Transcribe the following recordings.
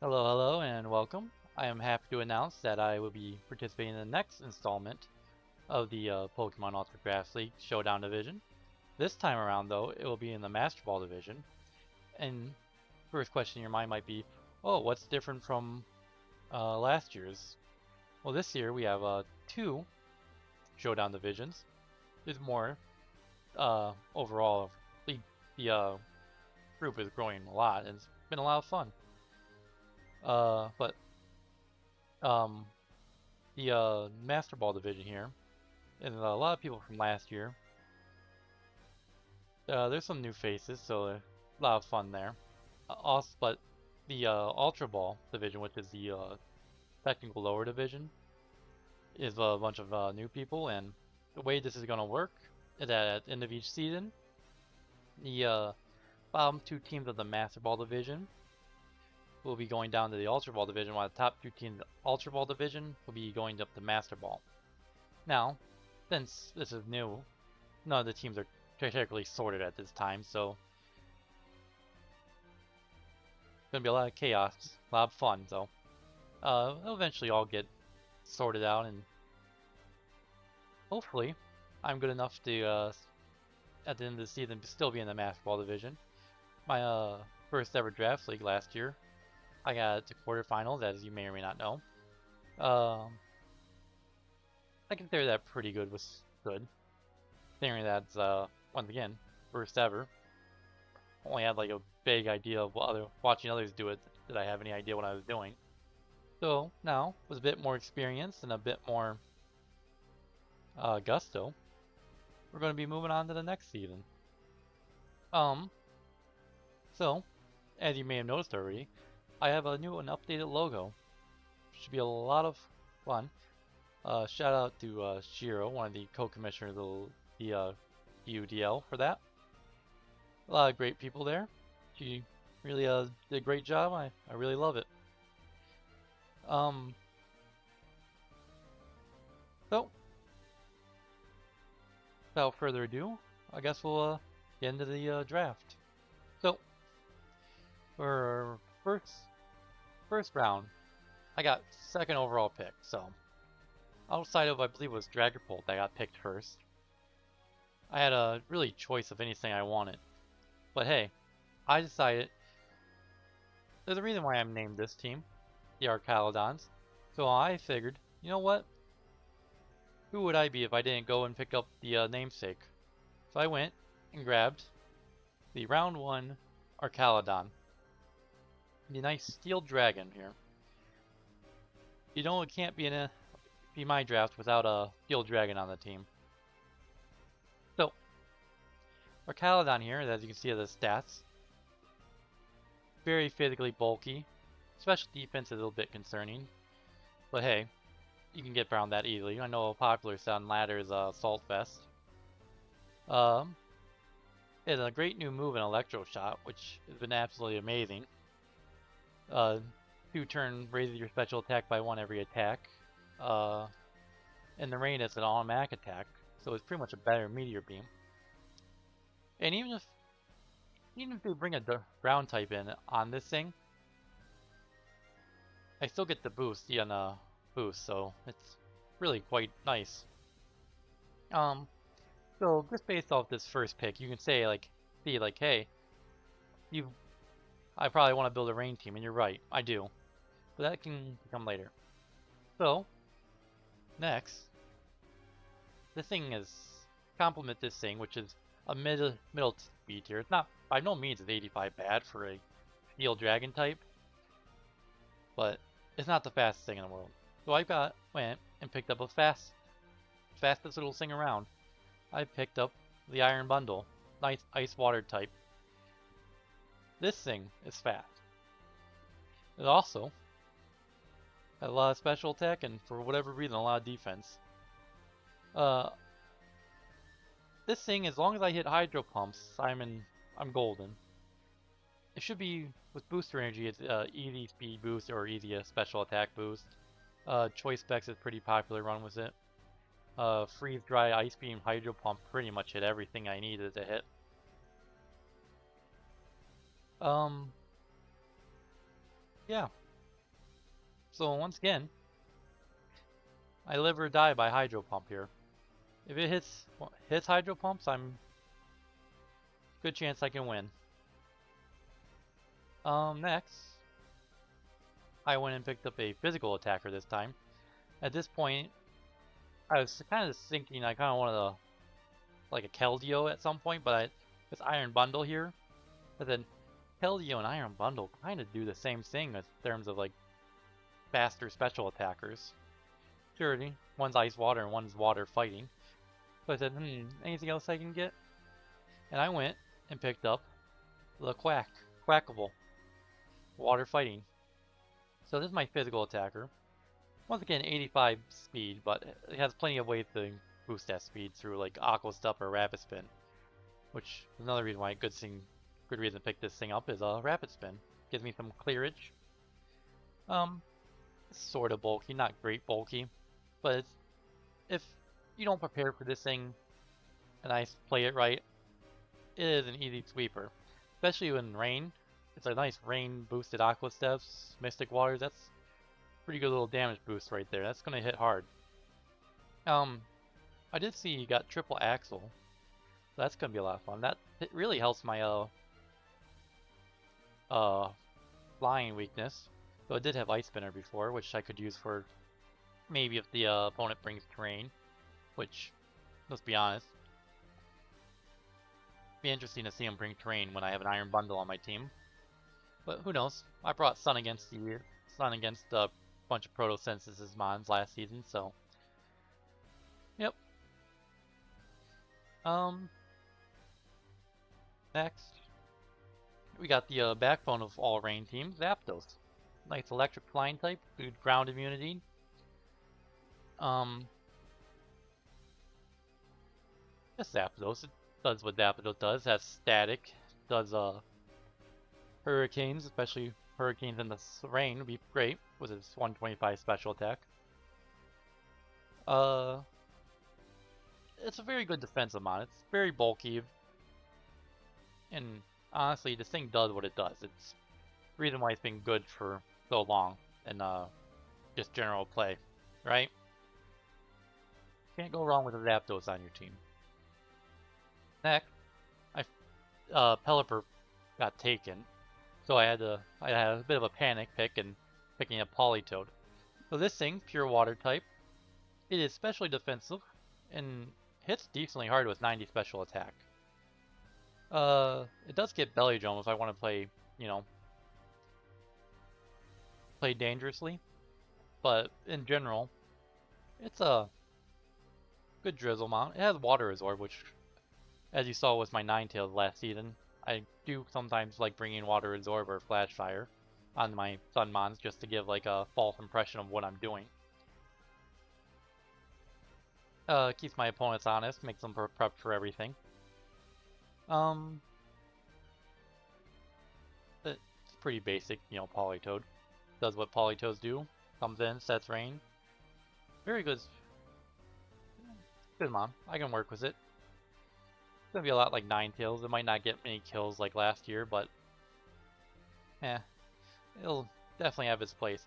Hello, hello, and welcome. I am happy to announce that I will be participating in the next installment of the Pokemon Ultra Grass League Showdown Division. This time around, though, it will be in the Master Ball Division. And first question in your mind might be, oh, what's different from last year's? Well, this year we have two Showdown Divisions. There's more overall. The group is growing a lot, and it's been a lot of fun. But um, the Master Ball division here, and a lot of people from last year. There's some new faces, so a lot of fun there. Also, but the Ultra Ball division, which is the technical lower division, is a bunch of new people, and the way this is going to work is that at the end of each season, the bottom two teams of the Master Ball division will be going down to the Ultra Ball division, while the top two teams of the Ultra Ball division will be going up to Master Ball. Now, since this is new, none of the teams are technically sorted at this time, so it's gonna be a lot of chaos, a lot of fun. So, it'll eventually all get sorted out, and hopefully, I'm good enough to at the end of the season still be in the Master Ball division. My first ever draft league last year, I got to quarterfinals, as you may or may not know. I consider that pretty good. Was good. Considering that's once again first ever. Only had like a vague idea of what watching others do it. Did I have any idea what I was doing? So now with a bit more experience and a bit more gusto, we're going to be moving on to the next season. So as you may have noticed already, I have a new and updated logo. Should be a lot of fun. Shout out to Shiro, one of the co-commissioners of the PUDL for that. A lot of great people there. She really did a great job. I really love it. So without further ado, I guess we'll get into the draft. So for first round, I got second overall pick. So outside of, I believe it was Dragapult that got picked first, I had a really choice of anything I wanted. But hey, I decided there's a reason why I'm named this team, the Archaludons. So I figured, you know what? Who would I be if I didn't go and pick up the namesake? So I went and grabbed the round 1 Archaludon. The nice steel dragon here. You know it can't be my draft without a steel dragon on the team. So Archaludon here, as you can see of the stats, very physically bulky. Special defense is a little bit concerning, but hey, you can get around that easily. I know a popular set on ladder is Assault Vest. It's a great new move in Electro Shot, which has been absolutely amazing. 2-turn raises your special attack by 1 every attack. In the rain, it's an automatic attack, so it's pretty much a better Meteor Beam. And even if they bring a ground type in on this thing, I still get the boost, the boost, so it's really quite nice. So just based off this first pick, you can say like, hey, I probably want to build a rain team, and you're right, I do, but that can come later. So next, this thing is complement this thing, which is a middle speed tier. It's not, by no means is 85 bad for a steel dragon type, but it's not the fastest thing in the world. So I went and picked up a fastest little thing around. I picked up the Iron Bundle, nice ice water type. This thing is fast. It also has a lot of special attack and for whatever reason a lot of defense. This thing, as long as I hit Hydro Pumps, I'm golden. It should be, with Booster Energy, it's easy speed boost or easy special attack boost. Choice Specs is pretty popular run with it. Freeze Dry, Ice Beam, Hydro Pump pretty much hit everything I needed to hit. Yeah. So once again, I live or die by hydro pump here. If it hits hydro pumps, I'm good chance I can win. Next, I went and picked up a physical attacker this time. At this point, I was kind of thinking I kind of wanted a like a Keldeo at some point, but with Iron Bundle here, but then Keldeo and Iron Bundle kind of do the same thing in terms of like faster special attackers. Sure, one's ice water and one's water fighting. So I said, anything else I can get? And I went and picked up the Quackable, water fighting. So this is my physical attacker. Once again, 85 speed, but it has plenty of ways to boost that speed through like Aqua Step or Rapid Spin, which is another reason why good reason to pick this thing up is Rapid Spin. Gives me some clearage. It's sort of bulky, not great bulky, but if you don't prepare for this thing and I play it right, it is an easy sweeper, especially in rain. It's a nice rain boosted Aqua Steps, Mystic Waters. That's pretty good little damage boost right there. That's gonna hit hard. I did see you got triple axle. That's gonna be a lot of fun. It really helps my flying weakness. So it did have Ice Spinner before, which I could use for maybe if the opponent brings terrain, which, let's be honest, be interesting to see him bring terrain when I have an Iron Bundle on my team. But who knows? I brought Sun against a bunch of Photosynthesis mons last season, so yep. Next, we got the backbone of all rain teams, Zapdos. Nice electric flying type, good ground immunity. This Zapdos, it does what Zapdos does, has static, does hurricanes, especially hurricanes in the rain would be great with its 125 special attack. It's a very good defensive mon. It's very bulky, and honestly, this thing does what it does. It's the reason why it's been good for so long in just general play, right? Can't go wrong with a Zapdos on your team. Next, Pelipper got taken, so I had a bit of a panic pick and picking up Politoed. So this thing, pure water type, it is specially defensive and hits decently hard with 90 special attack. It does get Belly Drum if I want to play, play dangerously, but in general, it's a good drizzle mount. It has Water Absorb, which, as you saw with my Ninetales last season, I do sometimes like bringing Water Absorb or Flash Fire on my Sun Mons just to give like a false impression of what I'm doing. Keeps my opponents honest, makes them prepped for everything. It's pretty basic, Politoed. Does what Politoads do. Comes in, sets rain. Very good. Good mom. I can work with it. It's gonna be a lot like Ninetales. It might not get many kills like last year, but it'll definitely have its place.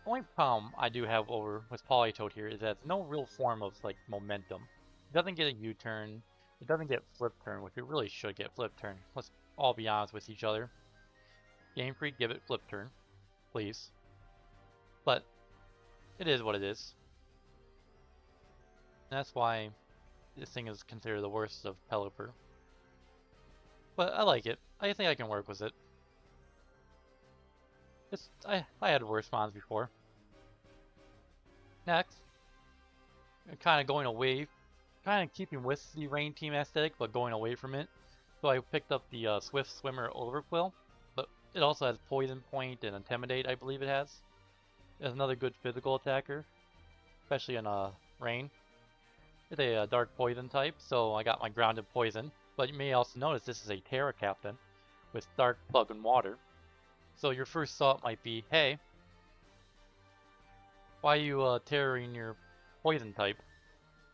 The only problem I do have with Politoed here is that it's no real form of like momentum. It doesn't get a U-turn. It doesn't get flip turn, which it really should get flip turn. Let's all be honest with each other. Game Freak, give it flip turn, please. But it is what it is. And that's why this thing is considered the worst of Pelipper. But I like it. I think I can work with it. I had worse mons before. Next, kind of going away, kind of keeping with the Rain Team aesthetic, but going away from it. So I picked up the Swift Swimmer Overquill, but it also has Poison Point and Intimidate, I believe it has. It's another good physical attacker, especially in rain. It's a Dark Poison type, so I got my Grounded Poison. But you may also notice this is a Terra Captain with Dark, Bug, and Water. So your first thought might be, hey, why are you terroring your Poison type?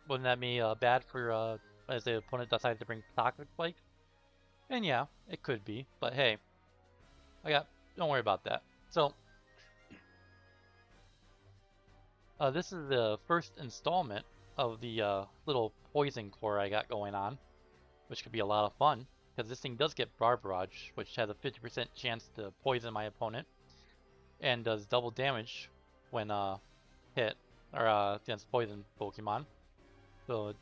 Wouldn't that be bad for as the opponent decides to bring Toxic Spike? And yeah, it could be, but hey, don't worry about that. So This is the first installment of the little poison core I got going on, which could be a lot of fun, because this thing does get Barbarage, which has a 50% chance to poison my opponent, and does double damage when hit, or against poison Pokemon. So,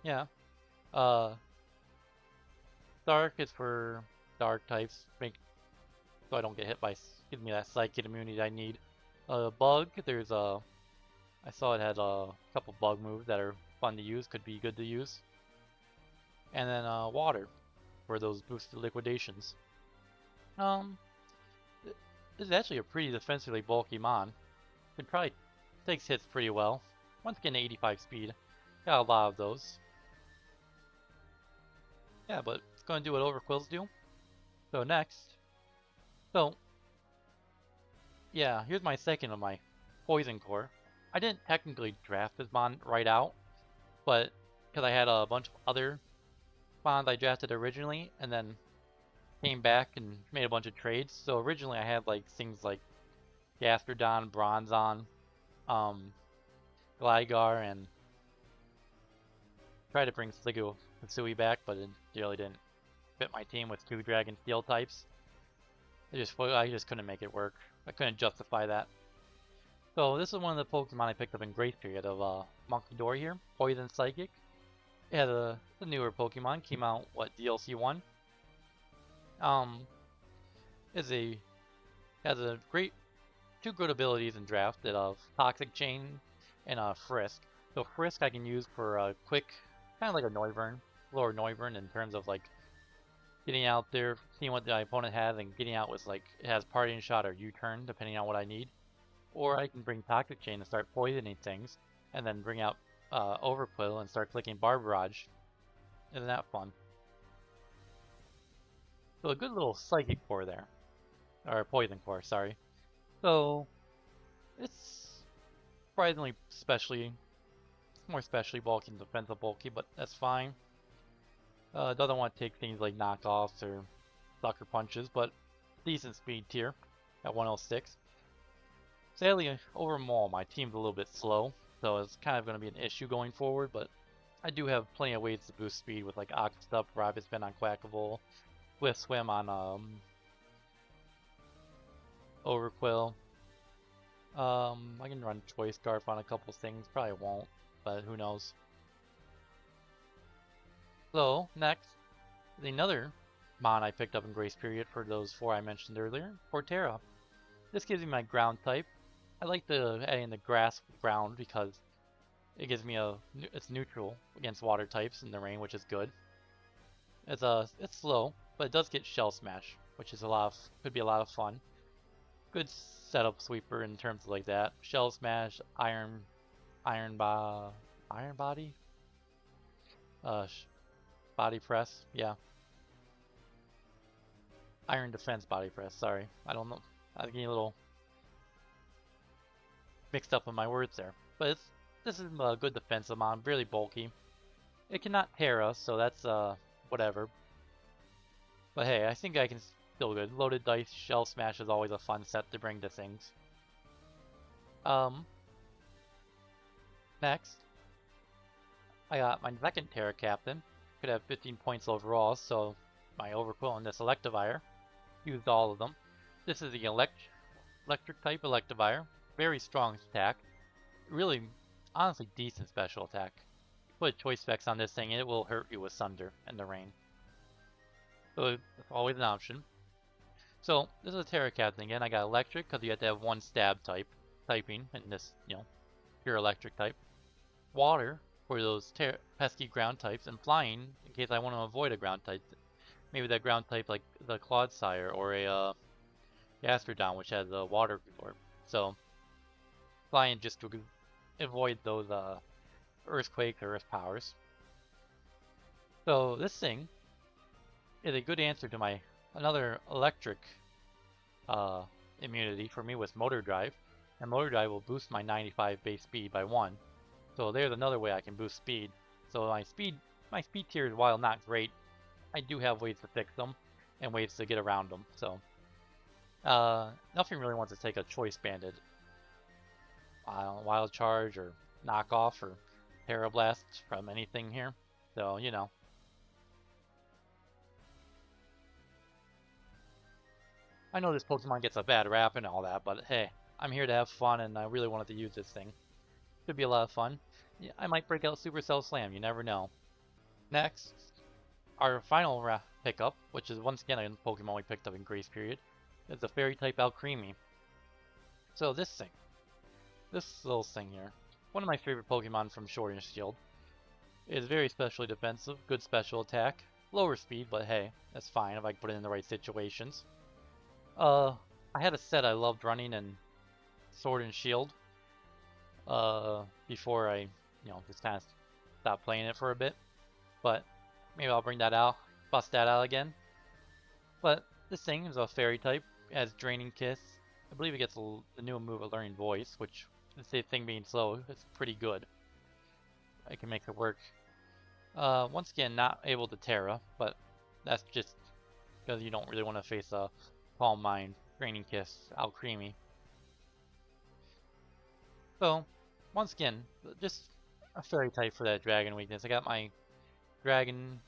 yeah. Dark is for dark types, so I don't get hit by, give me that psychic immunity I need. Bug, there's I saw it had a couple bug moves that are fun to use, could be good to use. And then water for those boosted liquidations. This is actually a pretty defensively bulky mon. It probably takes hits pretty well. Once again, 85 speed. Got a lot of those. Yeah, but it's going to do what Overquills do. So next. So, yeah, here's my second of my Poison Core. I didn't technically draft this mon right out, but because I had a bunch of other mons I drafted originally, and then came back and made a bunch of trades. So originally I had like things like Gastrodon, Bronzon, Gligar, and tried to bring Sliggoo and Sui back, but it really didn't fit my team with 2 Dragon Steel types. I just couldn't make it work. I couldn't justify that. So this is one of the Pokemon I picked up in Grace Period of Monkey Door here, Poison Psychic. It has a newer Pokemon, came out DLC 1. Has a great 2 good abilities in draft that of Toxic Chain and Frisk. So Frisk I can use for a quick, kind of like a Noivern, lower Noivern in terms of like getting out there, seeing what the opponent has, and getting out with like it has Parting Shot or U-turn depending on what I need. Or I can bring Toxic Chain and start poisoning things, and then bring out Overquill and start clicking Barbarage. Isn't that fun? So a good little Psychic Core there. Or Poison Core, sorry. So, it's surprisingly more specially bulky than defensive bulky, but that's fine. Doesn't want to take things like knockoffs or sucker punches, but decent speed tier at 106. Sadly, overall, my team's a little bit slow, so it's kind of going to be an issue going forward, but I do have plenty of ways to boost speed with like Aqua Stuff, Rapid Spin on Quackable, Swift Swim on Overquill. I can run Choice Scarf on a couple things, probably won't, but who knows. So, next, another mon I picked up in Grace Period for those 4 I mentioned earlier, Portera. This gives me my ground type. I like the adding the grass ground because it gives me it's neutral against water types in the rain, which is good. It's slow, but it does get Shell Smash, which is could be a lot of fun. Good setup sweeper in terms of like that. Shell Smash, Iron Body, Body Press, yeah. Iron Defense Body Press. Sorry, I don't know. I'm getting a little mixed up with my words there, but this is a good defensive mon, really bulky. It cannot tear us, so that's whatever. But hey, I think I can still good. Loaded Dice, Shell Smash is always a fun set to bring to things. Next, I got my second Terra Captain. Could have 15 points overall, so my Overquill and this Electivire. Used all of them. This is the electric type Electivire. Very strong attack. Really, honestly decent special attack. Put choice specs on this thing and it will hurt you with Thunder and the rain. So it's always an option. So this is a Terra Captain again. I got electric because you have to have 1 stab typing in this, pure electric type. Water for those pesky ground types, and flying in case I want to avoid a ground type. Maybe that ground type like the Clodsire or a Gastrodon, which has a water absorb. So flying just to avoid those earthquakes or earth powers. So this thing is a good answer to my another electric immunity for me with Motor Drive, and Motor Drive will boost my 95 base speed by 1. So there's another way I can boost speed. So my speed tiers, while not great, I do have ways to fix them and ways to get around them. So nothing really wants to take a Choice Banded. Wild Charge or Knockoff or Terra Blast from anything here. So, you know. I know this Pokemon gets a bad rap and all that, but hey, I'm here to have fun and I really wanted to use this thing. Should be a lot of fun. Yeah, I might break out Supercell Slam, you never know. Next, our final pickup, which is once again a Pokemon we picked up in Grace Period, is the Fairy-type Alcremie. So this little thing here, one of my favorite Pokemon from Sword and Shield, is very specially defensive, good special attack, lower speed, but hey, that's fine if I put it in the right situations. I had a set I loved running in Sword and Shield, before I, just kind of stopped playing it for a bit. But maybe I'll bring that out, bust that out again. But this thing is a Fairy type, it has Draining Kiss. I believe it gets the new move of Learning Voice, which, the thing being slow, it's pretty good. I can make it work. Once again, not able to Terra, but that's just because you don't really want to face a Calm Mind, Draining Kiss, Alcremie. So, once again, just a Fairy type for that Dragon weakness. I got my Dragon,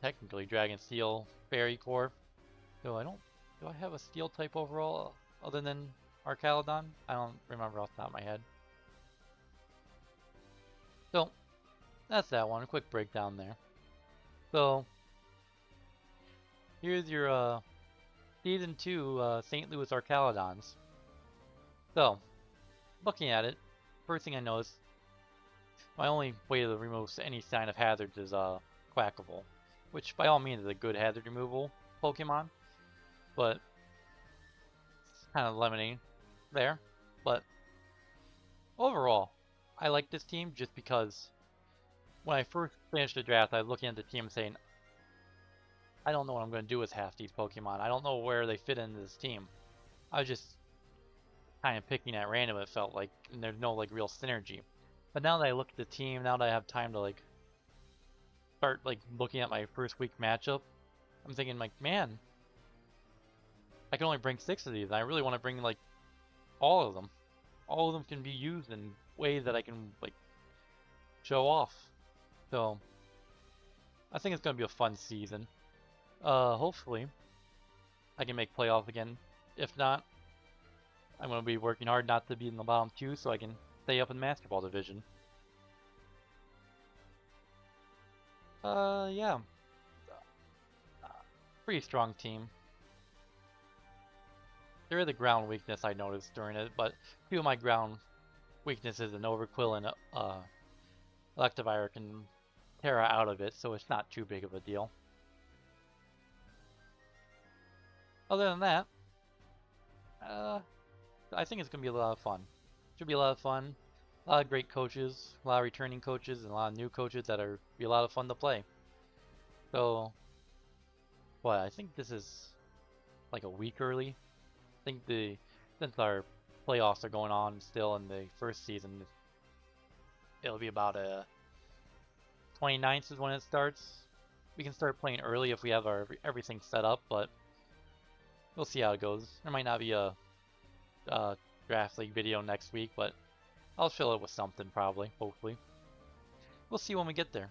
technically Dragon Steel Fairy Core. So do I have a Steel type overall other than Archaludon? I don't remember off the top of my head. So, that's that one, a quick breakdown there. So, here's your Season 2 St. Louis Archaludons. So, looking at it, first thing I noticed, my only way to remove any sign of hazards is Quackable, which by all means is a good hazard removal Pokemon, but it's kind of limiting there. But overall, I like this team just because when I first finished the draft, I was looking at the team saying, I don't know what I'm going to do with half these Pokemon. I don't know where they fit into this team. I was just kind of picking at random, it felt like, and there's no like real synergy. But now that I look at the team, now that I have time to like start like looking at my first week matchup, I'm thinking like, man, I can only bring 6 of these, and I really want to bring like all of them. All of them can be used in ways that I can like show off. So I think it's gonna be a fun season. Hopefully I can make playoffs again. If not, I'm gonna be working hard not to be in the bottom 2 so I can stay up in the Master Ball division. Yeah. Pretty strong team. There is a ground weakness I noticed during it, but a few of my ground weaknesses and Overquill and Electivire can Terra out of it, so it's not too big of a deal. Other than that, I think it's going to be a lot of fun. Should be a lot of fun. A lot of great coaches, a lot of returning coaches, and a lot of new coaches that are be a lot of fun to play. So, what, I think this is like a week early. I think since our playoffs are going on still in the first season, it'll be about 29th is when it starts. We can start playing early if we have everything set up, but we'll see how it goes. There might not be a draft league video next week, but I'll fill it with something probably, hopefully. We'll see when we get there.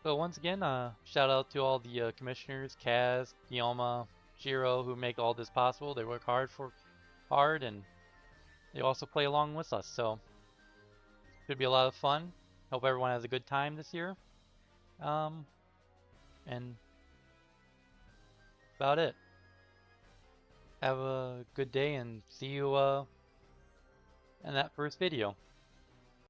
So once again, shout out to all the commissioners, Kaz, Guillaume, Shiro, who make all this possible. They work hard, and they also play along with us. So should be a lot of fun. Hope everyone has a good time this year. And about it. Have a good day and see you in that first video.